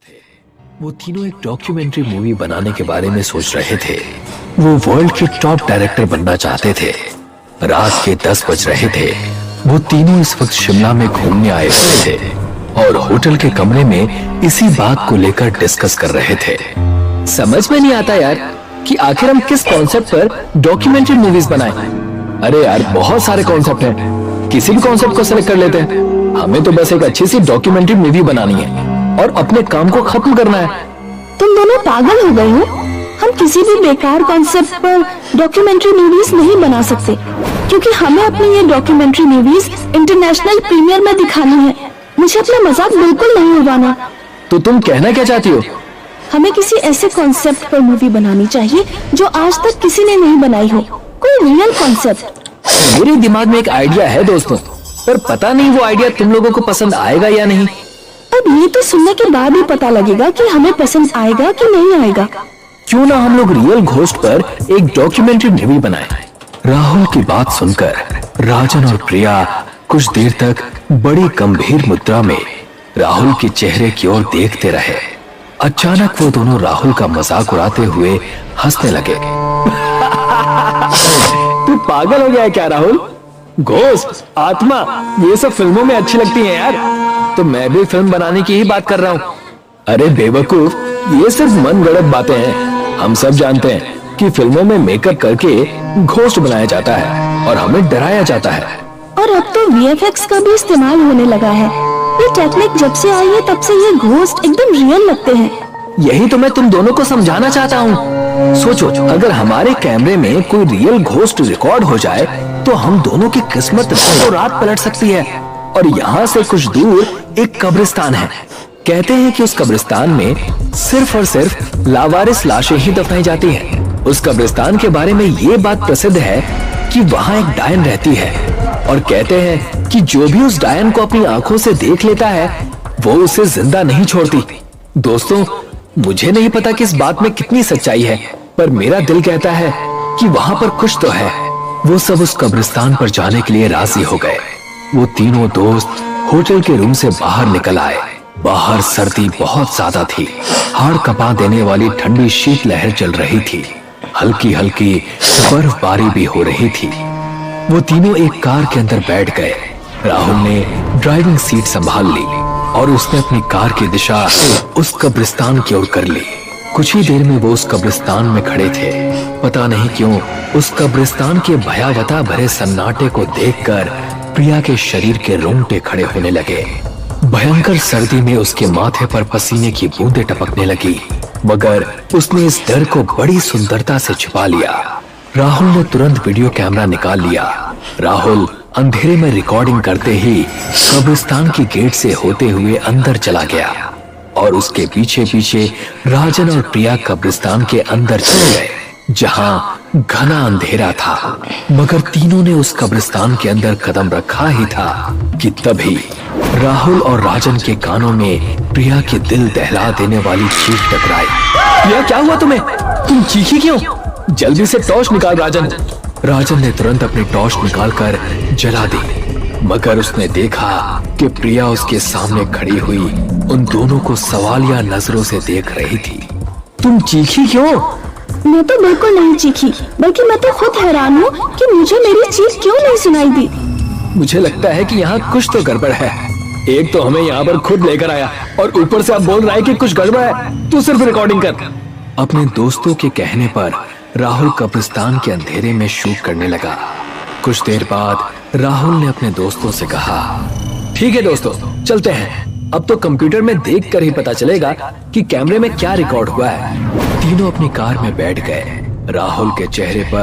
थे। वो तीनों एक डॉक्यूमेंट्री मूवी बनाने के बारे में सोच रहे थे। वो वर्ल्ड के टॉप डायरेक्टर बनना चाहते थे। रात के 10 बज रहे थे। वो तीनों इस वक्त शिमला में घूमने आए हुए थे और होटल के कमरे में इसी बात को लेकर डिस्कस कर रहे थे। समझ में नहीं आता यार कि आखिर हम किस कॉन्सेप्ट पर डॉक्यूमेंट्री मूवीज बनाएं। अरे यार, बहुत सारे कॉन्सेप्ट हैं, किसी भी कॉन्सेप्ट को सेलेक्ट कर लेते हैं। हमें तो बस एक अच्छी सी डॉक्यूमेंट्री मूवी बनानी है और अपने काम को खत्म करना है। तुम दोनों पागल हो गए हो। हम किसी भी बेकार कॉन्सेप्ट पर डॉक्यूमेंट्री मूवीज नहीं बना सकते, क्योंकि हमें अपनी ये डॉक्यूमेंट्री मूवीज इंटरनेशनल प्रीमियर में दिखानी है। मुझे अपना मजाक बिल्कुल नहीं उड़ाना। तो तुम कहना क्या चाहती हो? हमें किसी ऐसे कॉन्सेप्ट पर मूवी बनानी चाहिए जो आज तक किसी ने नहीं बनाई हो, कोई रियल कॉन्सेप्ट। मेरे दिमाग में एक आइडिया है दोस्तों, पर पता नहीं वो आइडिया तुम लोगों को पसंद आएगा या नहीं। अब ये तो सुनने के बाद ही पता लगेगा कि हमें पसंद आएगा कि नहीं आएगा। क्यों ना हम लोग रियल घोस्ट पर एक डॉक्यूमेंट्री मूवी बनाएं। राहुल की बात सुनकर राजन और प्रिया कुछ देर तक बड़ी गंभीर मुद्रा में राहुल के चेहरे की ओर देखते रहे। अचानक वो दोनों राहुल का मजाक उड़ाते हुए हंसने लगे। तू पागल हो गया है क्या राहुल? घोस्ट, आत्मा, ये सब फिल्मों में अच्छी लगती हैं यार। तो मैं भी फिल्म बनाने की ही बात कर रहा हूँ। अरे बेवकूफ, ये सिर्फ मन गढ़ंत बातें हैं। हम सब जानते हैं कि फिल्मों में मेकअप करके घोस्ट बनाया जाता है और हमें डराया जाता है। और अब तो VFX का भी इस्तेमाल होने लगा है। ये टेक्निक जब से आई है तब से ये घोस्ट एकदम रियल लगते हैं। यही तो मैं तुम दोनों को समझाना चाहता हूँ। सोचो, अगर हमारे कैमरे में कोई रियल घोस्ट रिकॉर्ड हो जाए तो हम दोनों की किस्मत रातों रात पलट सकती है। और यहाँ से कुछ दूर एक कब्रिस्तान है। कहते हैं कि उस कब्रिस्तान में सिर्फ और सिर्फ लावारिस लाशें ही दफनाई जाती हैं। उस कब्रिस्तान के बारे में ये बात प्रसिद्ध है कि वहाँ एक डायन रहती है और कहते हैं कि जो भी उस डायन को अपनी आंखों से देख लेता है वो उसे जिंदा नहीं छोड़ती। दोस्तों, मुझे नहीं पता कि इस बात में कितनी सच्चाई है, पर मेरा दिल कहता है कि वहाँ पर कुछ तो है। वो सब उस कब्रिस्तान पर जाने के लिए राजी हो गए। वो तीनों दोस्त होटल के रूम से बाहर निकल आए। बाहर सर्दी बहुत ज्यादा थी। हाड़ कपा देने वाली ठंडी शीतलहर चल रही थी। हल्की हल्की बर्फबारी भी हो रही थी। वो तीनों एक कार के अंदर बैठ गए। राहुल ने ड्राइविंग सीट संभाल ली और उसने अपनी कार की दिशा उस कब्रिस्तान की ओर कर ली। कुछ ही देर में वो उस कब्रिस्तान में खड़े थे। पता नहीं क्यों उस कब्रिस्तान के भयावता भरे सन्नाटे को देखकर प्रिया के शरीर के रोंगटे खड़े होने लगे। भयंकर सर्दी में उसके माथे पर पसीने की बूंदें टपकने लगी, मगर उसने इस डर को बड़ी सुंदरता से छुपा लिया। राहुल ने तुरंत वीडियो कैमरा निकाल लिया। राहुल अंधेरे में रिकॉर्डिंग करते ही कब्रिस्तान की गेट से होते हुए अंदर चला गया और उसके पीछे पीछे राजन और प्रिया कब्रिस्तान के अंदर चले गए, जहां घना अंधेरा था। मगर तीनों ने उस कब्रिस्तान के अंदर कदम रखा ही था कि तभी राहुल और राजन के कानों में प्रिया के दिल दहला देने वाली चीख टकराई। प्रिया, क्या हुआ तुम्हें? तुम चीखी क्यों? जल्दी से टॉर्च निकाल राजन। राजन ने तुरंत अपनी टॉर्च निकालकर जला दी, मगर उसने देखा कि प्रिया उसके सामने खड़ी हुई उन दोनों को सवालिया नजरों से देख रही थी। तुम चीखी क्यों? मैं तो बिल्कुल नहीं चीखी, बल्कि मैं तो खुद हैरान हूँ कि मुझे मेरी चीख क्यों नहीं सुनाई दी। मुझे लगता है कि यहाँ कुछ तो गड़बड़ है। एक तो हमें यहाँ पर खुद लेकर आया और ऊपर से आप बोल रहा है कि कुछ गड़बड़ है। तू सिर्फ रिकॉर्डिंग कर। अपने दोस्तों के कहने पर राहुल कब्रिस्तान के अंधेरे में शूट करने लगा। कुछ देर बाद राहुल ने अपने दोस्तों से कहा, ठीक है दोस्तों, चलते हैं। अब तो कंप्यूटर में देख कर ही पता चलेगा कि कैमरे में क्या रिकॉर्ड हुआ है। तीनों अपनी कार में बैठ गए। राहुल के चेहरे पर